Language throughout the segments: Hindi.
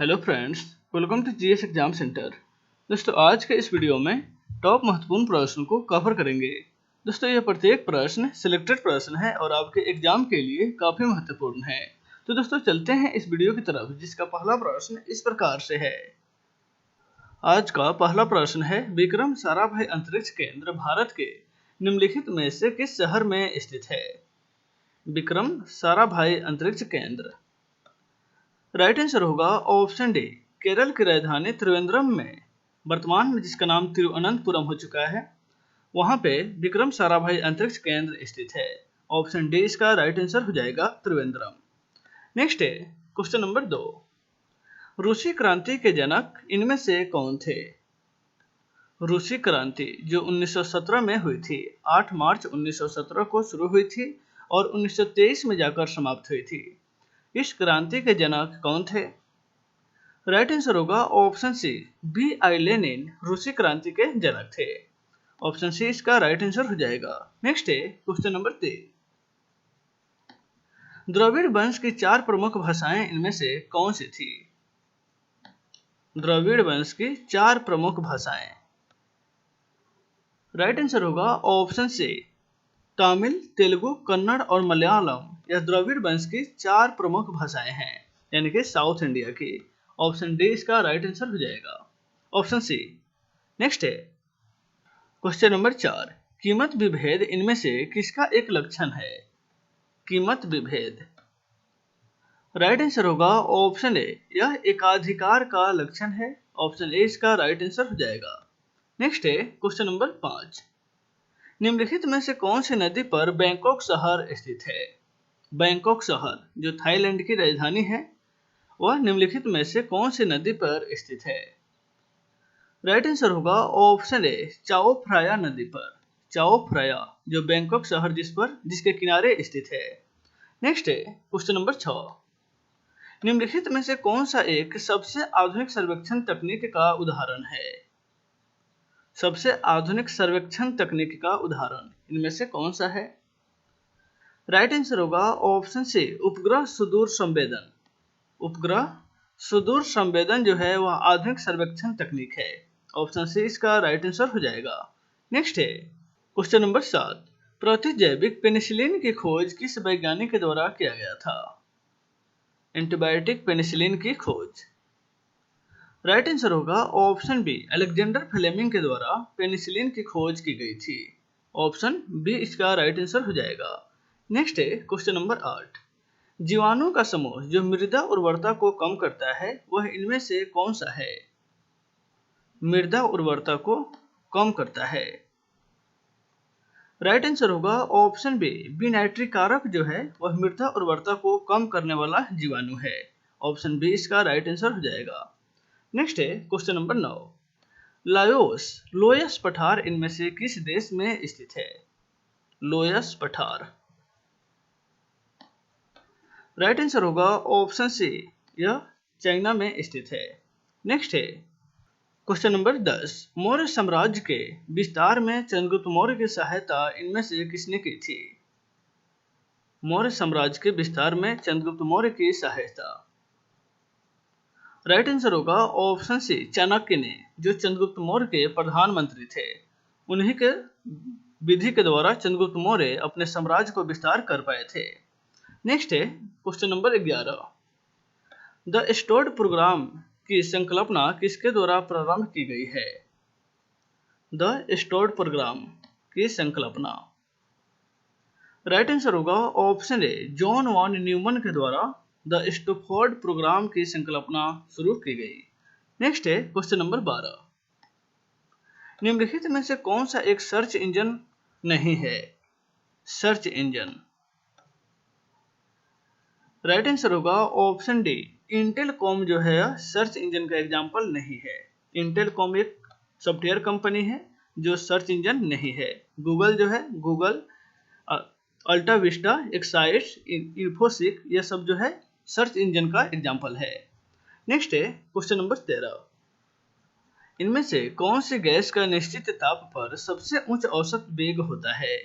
Hello friends, welcome to GS exam centre. दोस्तों, आज के इस वीडियो में टॉप महत्वपूर्ण प्रश्नों को कवर करेंगे। दोस्तों, यह प्रत्येक प्रश्न सिलेक्टेड प्रश्न है और आपके एग्जाम के लिए काफ़ी महत्वपूर्ण है। तो दोस्तों, चलते हैं इस वीडियो की तरफ, जिसका पहला प्रश्न इस प्रकार से है। आज का पहला प्रश्न है, विक्रम साराभाई अंतरिक्ष केंद्र भारत के निम्नलिखित में से किस शहर में स्थित है? विक्रम साराभाई अंतरिक्ष केंद्र। राइट आंसर होगा ऑप्शन डी, केरल की राजधानी त्रिवेंद्रम में, वर्तमान में जिसका नाम तिरुवनंतपुरम हो चुका है, वहां पे विक्रम साराभाई अंतरिक्ष केंद्र स्थित है। ऑप्शन डी इसका राइट आंसर हो जाएगा, त्रिवेंद्रम। नेक्स्ट है क्वेश्चन नंबर 2। रूसी क्रांति के जनक इनमें से कौन थे? रूसी क्रांति जो 1917 में हुई थी, 8 मार्च 1917 को शुरू हुई थी और 1923 में जाकर समाप्त हुई थी। इस क्रांति के जनक कौन थे? राइट आंसर होगा option C, V I Lenin रूसी क्रांति के जनक थे। ऑप्शन सी इसका राइट आंसर हो जाएगा। नेक्स्ट है क्वेश्चन नंबर 3। द्रविड़ वंश की 4 प्रमुख भाषाएं इनमें से कौन सी थी? द्रविड़ वंश की 4 प्रमुख भाषाएं। राइट आंसर होगा ऑप्शन सी, तमिल, तेलुगु, कन्नड़ और मलयालम। यह द्रविड़ वंश की 4 प्रमुख भाषाएं हैं, यानी कि साउथ इंडिया की। ऑप्शन डी इसका राइट आंसर हो जाएगा, ऑप्शन सी। नेक्स्ट है क्वेश्चन नंबर 4। कीमत विभेद इनमें से किसका एक लक्षण है? कीमत विभेद। राइट आंसर होगा ऑप्शन ए, यह एकाधिकार का लक्षण है। ऑप्शन ए इसका राइट आंसर हो जाएगा। नेक्स्ट है क्वेश्चन नंबर 5। निम्नलिखित में से कौन सी नदी पर बैंकॉक शहर स्थित है? बैंकॉक शहर जो थाईलैंड की राजधानी है, वह निम्नलिखित में से कौन सी नदी पर स्थित है? राइट आंसर होगा ऑप्शन ए, चाओ फ्राया नदी पर। चाओ फ्राया जो बैंकॉक शहर जिसके किनारे स्थित है। नेक्स्ट है क्वेश्चन नंबर 6। निम्नलिखित में से कौन सा एक सबसे आधुनिक सर्वेक्षण तकनीक का उदाहरण है? सबसे आधुनिक सर्वेक्षण तकनीक का उदाहरण इनमें से कौन सा है? राइट आंसर होगा ऑप्शन सी, उपग्रह सुदूर संवेदन। उपग्रह सुदूर संवेदन जो है वह आधुनिक सर्वेक्षण तकनीक है। ऑप्शन सी इसका राइट आंसर हो जाएगा। नेक्स्ट है क्वेश्चन नंबर 7। प्रतिजैविक पेनिसिलिन की खोज किस वैज्ञानिक के द्वारा किया गया था? एंटीबायोटिक पेनिसिलिन की खोज। राइट आंसर होगा ऑप्शन बी, अलेक्जेंडर फ्लेमिंग के द्वारा पेनिसिलिन की खोज की गई थी। ऑप्शन बी इसका राइट आंसर हो जाएगा। नेक्स्ट है क्वेश्चन नंबर 8। जीवाणु का समूह जो मृदा उर्वरता को कम करता है, वह इनमें से कौन सा है? मृदा उर्वरता को कम करता है। राइट आंसर होगा ऑप्शन बी, विनाइट्रिक कारक जो है वह मृदा उर्वरता को कम करने वाला जीवाणु है। ऑप्शन बी इसका राइट आंसर हो जाएगा। नेक्स्ट है क्वेश्चन नंबर 9। लायोस लोयस पठार इनमें से किस देश में स्थित है? लोयस पठार। राइट आंसर होगा ऑप्शन सी, यह चाइना में स्थित है। नेक्स्ट है क्वेश्चन नंबर 10। मौर्य साम्राज्य के विस्तार में चंद्रगुप्त मौर्य की सहायता इनमें से किसने की थी? मौर्य साम्राज्य के विस्तार में चंद्रगुप्त मौर्य की सहायता। राइट आंसर होगा ऑप्शन सी, चाणक्य ने, जो चंद्रगुप्त मौर्य के प्रधानमंत्री थे। उन्हीं के विधि के द्वारा चंद्रगुप्त मौर्य अपने साम्राज्य को विस्तार कर पाए थे। नेक्स्ट है question number 11। The stored program की संकल्पना किसके द्वारा प्रारंभ की गई है? द स्टोर्ड प्रोग्राम की संकल्पना। राइट आंसर होगा option A, John von Neumann के द्वारा द स्टोर्ड प्रोग्राम की संकल्पना शुरू की गई। नेक्स्ट है क्वेश्चन नंबर 12। निम्नलिखित में से कौन सा एक सर्च इंजन नहीं है? Search engine. राइट आंसर होगा ऑप्शन डी, इंटेल कॉम जो है सर्च इंजन का एग्जाम्पल नहीं है। इंटेल कॉम एक सॉफ्टवेयर कंपनी है जो सर्च इंजन नहीं है। गूगल जो है, गूगल, अल्टा विस्टा, एक्साइट्स, इन्फोसिक, यह सब जो है सर्च इंजन का एग्जाम्पल है। नेक्स्ट है क्वेश्चन नंबर 13। इनमें से कौन सी गैस का निश्चित ताप पर सबसे उच्च औसत वेग होता है?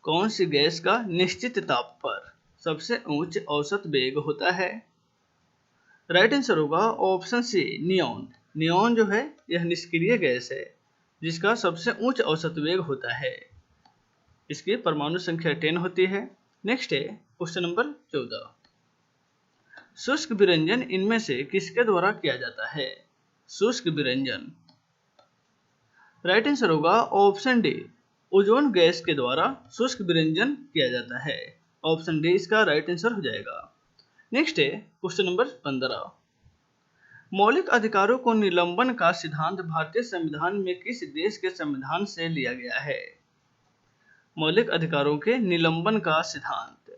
कौन सी गैस का निश्चित ताप पर सबसे उच्च औसत वेग होता है? राइट आंसर होगा ऑप्शन सी नियॉन। नियॉन जो है यह निष्क्रिय गैस है जिसका सबसे उच्च औसत वेग होता है। इसकी परमाणु संख्या 10 होती है। नेक्स्ट है क्वेश्चन नंबर 14। शुष्क विरंजन इनमें से किसके द्वारा किया जाता है? शुष्क विरंजन। राइट आंसर होगा ऑप्शन डी ओजोन गैस के द्वारा शुष्क विरंजन किया जाता है। ऑप्शन डी इसका राइट आंसर हो जाएगा। नेक्स्ट है क्वेश्चन नंबर 15। मौलिक अधिकारों को निलंबन का सिद्धांत भारतीय संविधान में किस देश के संविधान से लिया गया है? मौलिक अधिकारों के निलंबन का सिद्धांत।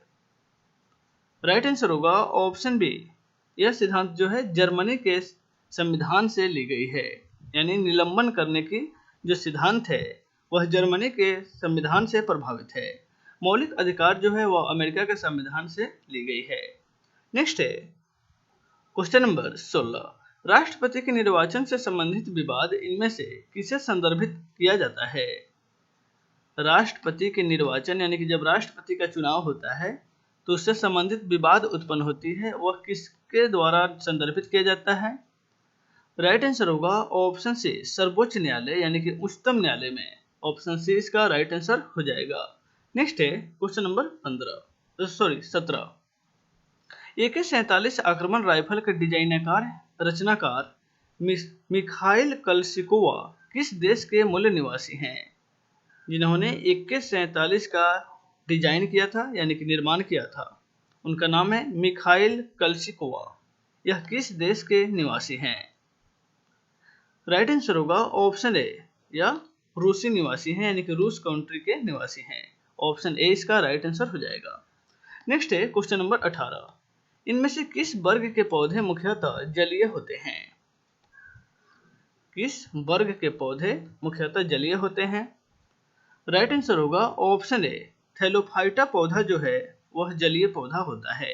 राइट आंसर होगा ऑप्शन बी। यह सिद्धांत जो है जर्मनी के संविधान से ली गई है, यानी निलंबन करने की जो सिद्धांत है वह जर्मनी के संविधान से प्रभावित है। मौलिक अधिकार जो है वह अमेरिका के संविधान से ली गई है। नेक्स्ट है क्वेश्चन नंबर 16। राष्ट्रपति के निर्वाचन से संबंधित विवाद इनमें से किसे संदर्भित किया जाता है? राष्ट्रपति के निर्वाचन यानी कि जब राष्ट्रपति का चुनाव होता है तो उससे संबंधित विवाद उत्पन्न होती है, वह किसके द्वारा संदर्भित किया जाता है? राइट आंसर होगा ऑप्शन सी सर्वोच्च न्यायालय यानी कि उच्चतम न्यायालय में। ऑप्शन सी इसका राइट आंसर हो जाएगा। नेक्स्ट है क्वेश्चन नंबर 17। AK-47 आक्रमण राइफल के डिजाइनकार रचनाकार मिखाइल कलशिकोवा किस देश के मूल निवासी हैं? जिन्होंने AK-47 का डिजाइन किया था यानी कि निर्माण किया था, उनका नाम है मिखाइल कलशिकोवा। यह किस देश के निवासी हैं? राइट आंसर होगा ऑप्शन ए, या रूसी निवासी हैं यानी कि रूस कंट्री के निवासी हैं। ऑप्शन ए इसका राइट आंसर हो जाएगा। नेक्स्ट है क्वेश्चन नंबर 18। इनमें से किस वर्ग के पौधे मुख्यतः जलीय होते हैं? किस वर्ग के पौधे मुख्यतः जलीय होते हैं? राइट आंसर होगा ऑप्शन ए थैलोफाइटा पौधा जो है वह जलीय पौधा होता है।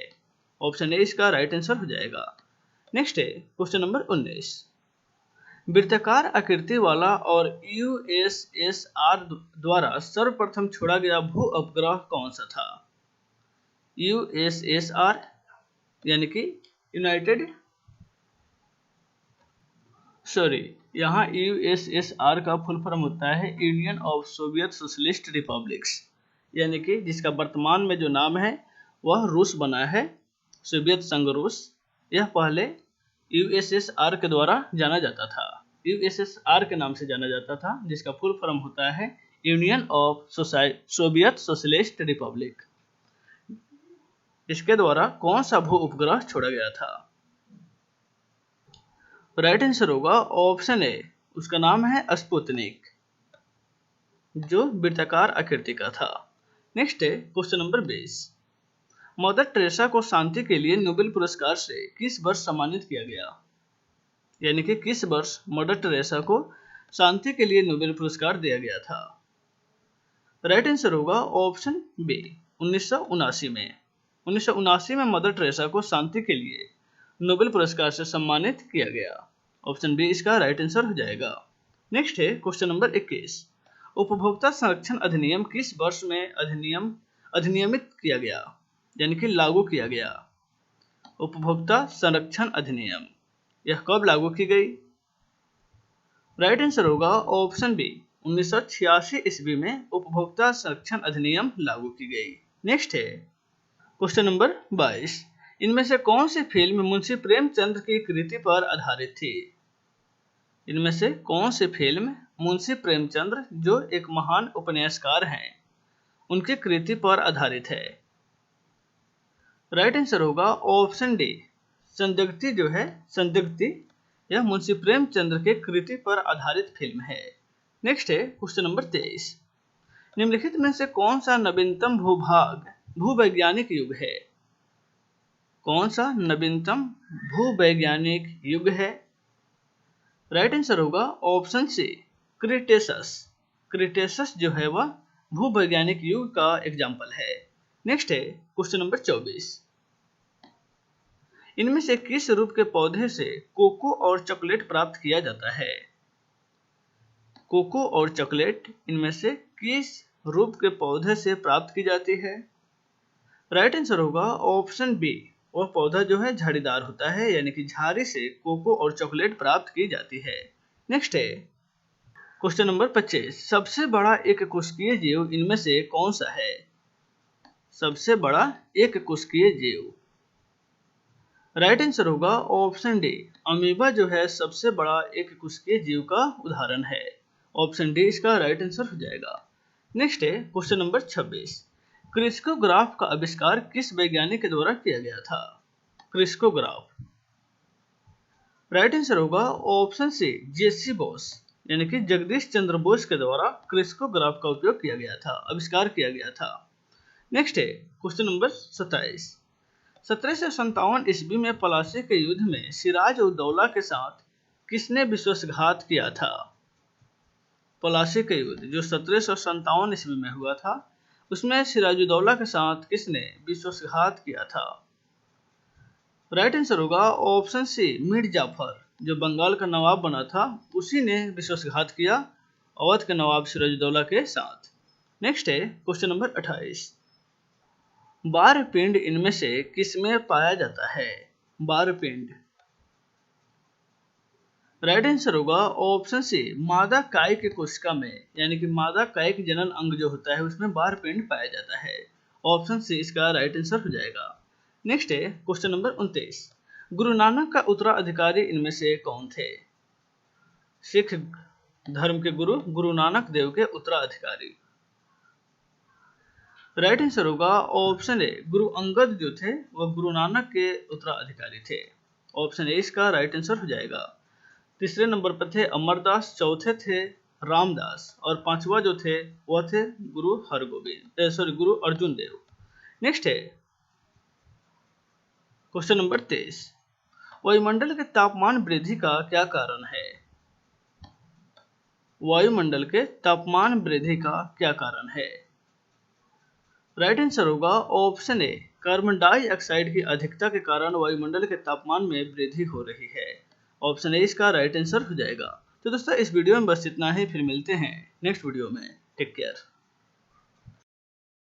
ऑप्शन ए इसका राइट आंसर हो जाएगा। नेक्स्ट है क्वेश्चन नंबर 19। वृत्ताकार आकृति वाला और USSR द्वारा सर्वप्रथम छोड़ा गया भू उपग्रह कौन सा था? USSR यानी कि यहाँ USSR का फुल फॉर्म होता है union of Soviet socialist republics, यानी कि जिसका वर्तमान में जो नाम है वह रूस बना है, सोवियत संघ रूस। यह पहले USSR के द्वारा जाना जाता था, USSR के नाम से जाना जाता था, जिसका फुल फॉर्म होता है union of Soviet socialist Republic. इसके द्वारा कौन सा भू उपग्रह छोड़ा गया था? राइट आंसर होगा ऑप्शन ए, उसका नाम है स्पुतनिक, जो वृत्ताकार आकृति का था। नेक्स्ट है क्वेश्चन नंबर 20। मदर टेरेसा को शांति के लिए नोबेल पुरस्कार से किस वर्ष सम्मानित किया गया? यानी कि किस वर्ष मदर टेरेसा को शांति के लिए नोबेल पुरस्कार दिया गया था? राइट आंसर होगा ऑप्शन बी 1979 में। 1979 में मदर टेरेसा को शांति के लिए नोबेल पुरस्कार से सम्मानित किया गया। ऑप्शन बी इसका राइट आंसर हो जाएगा। नेक्स्ट है क्वेश्चन नंबर 21। उपभोक्ता संरक्षण अधिनियम किस वर्ष में अधिनियमित किया गया यानी कि लागू किया गया? उपभोक्ता संरक्षण अधिनियम यह कब लागू की गई? राइट आंसर होगा ऑप्शन बी 1986 ईस्वी में उपभोक्ता संरक्षण अधिनियम लागू की गई। नेक्स्ट है क्वेश्चन नंबर 22। इनमें से कौन सी फिल्म मुंशी प्रेमचंद की कृति पर आधारित थी? इनमें से कौन सी फिल्म मुंशी प्रेमचंद जो एक महान उपन्यासकार हैं उनकी कृति पर आधारित है? राइट आंसर होगा ऑप्शन डी संदिग्धि जो है संदिग्धि, यह मुंशी प्रेमचंद के कृति पर आधारित फिल्म है। नेक्स्ट है क्वेश्चन नंबर 23। निम्नलिखित में से कौन सा नवीनतम भूवैज्ञानिक युग है? कौन सा नवीनतम भूवैज्ञानिक युग है? राइट आंसर होगा ऑप्शन सी क्रिटेशस। क्रिटेशस जो है वह भूवैज्ञानिक युग का एग्जाम्पल है। नेक्स्ट है क्वेश्चन नंबर 24। इनमें से किस रूप के पौधे से कोको और चॉकलेट प्राप्त किया जाता है? कोको और चॉकलेट इनमें से किस रूप के पौधे से प्राप्त की जाती है? राइट आंसर होगा ऑप्शन बी वह पौधा जो है झाड़ीदार होता है, यानी कि झाड़ी से कोको और चॉकलेट प्राप्त की जाती है। नेक्स्ट है क्वेश्चन नंबर 25, सबसे बड़ा एक कोशिकीय जीव इनमें से कौन सा है? सबसे बड़ा एक कोशिकीय जीव, राइट आंसर होगा ऑप्शन डी, अमीबा जो है सबसे बड़ा एक कोशिकीय जीव का उदाहरण है। ऑप्शन डी इसका राइट आंसर हो जाएगा। नेक्स्ट है क्वेश्चन नंबर 26, क्रिस्कोग्राफ का आविष्कार किस वैज्ञानिक के द्वारा किया गया था? क्रिस्कोग्राफ, राइट आंसर होगा ऑप्शन सी, जेसी बोस, यानी कि जगदीश चंद्र बोस के द्वारा क्रिस्कोग्राफ का उपयोग किया गया था, आविष्कार किया गया था। नेक्स्ट है क्वेश्चन नंबर 27, 1757 ईस्वी में पलासी के युद्ध में सिराज उद दौला के साथ किसने विश्वासघात किया था? पलासी के युद्ध जो 1757 ईस्वी में हुआ था, उसमें सिराज उद दौला के साथ किसने विश्वासघात किया था? राइट आंसर होगा ऑप्शन सी, मीर जाफर, जो बंगाल का नवाब बना था, उसी ने विश्वासघात किया अवध के नवाब सिराजुद्दौला के साथ। नेक्स्ट है क्वेश्चन नंबर 28, बारपिंड इनमें से किसमें पाया जाता है? बारपिंड, राइट आंसर होगा ऑप्शन सी, मादा काय के कोशिका में, यानी कि मादा काय के जनन अंग जो होता है उसमें बारपिंड पाया जाता है। ऑप्शन सी इसका राइट आंसर हो जाएगा। नेक्स्ट है क्वेश्चन नंबर 29, गुरु नानक का उत्तराधिकारी इनमें से कौन थे? सिख धर्म के गुरु गुरु नानक देव के उत्तराधिकारी, राइट आंसर होगा ऑप्शन ए, गुरु अंगद जो थे वह गुरु नानक के उत्तराधिकारी थे। ऑप्शन ए इसका राइट आंसर हो जाएगा। तीसरे नंबर पर थे अमरदास, चौथे थे रामदास और पांचवा जो थे वह थे गुरु अर्जुन देव। नेक्स्ट है क्वेश्चन नंबर 23, वायुमंडल के तापमान वृद्धि का क्या कारण है? वायुमंडल के तापमान वृद्धि का क्या कारण है? राइट आंसर होगा ऑप्शन ए, कार्बन डाइऑक्साइड की अधिकता के कारण वायुमंडल के तापमान में वृद्धि हो रही है। ऑप्शन ए इसका राइट आंसर हो जाएगा। तो दोस्तों इस वीडियो में बस इतना ही, फिर मिलते हैं नेक्स्ट वीडियो में। Take care.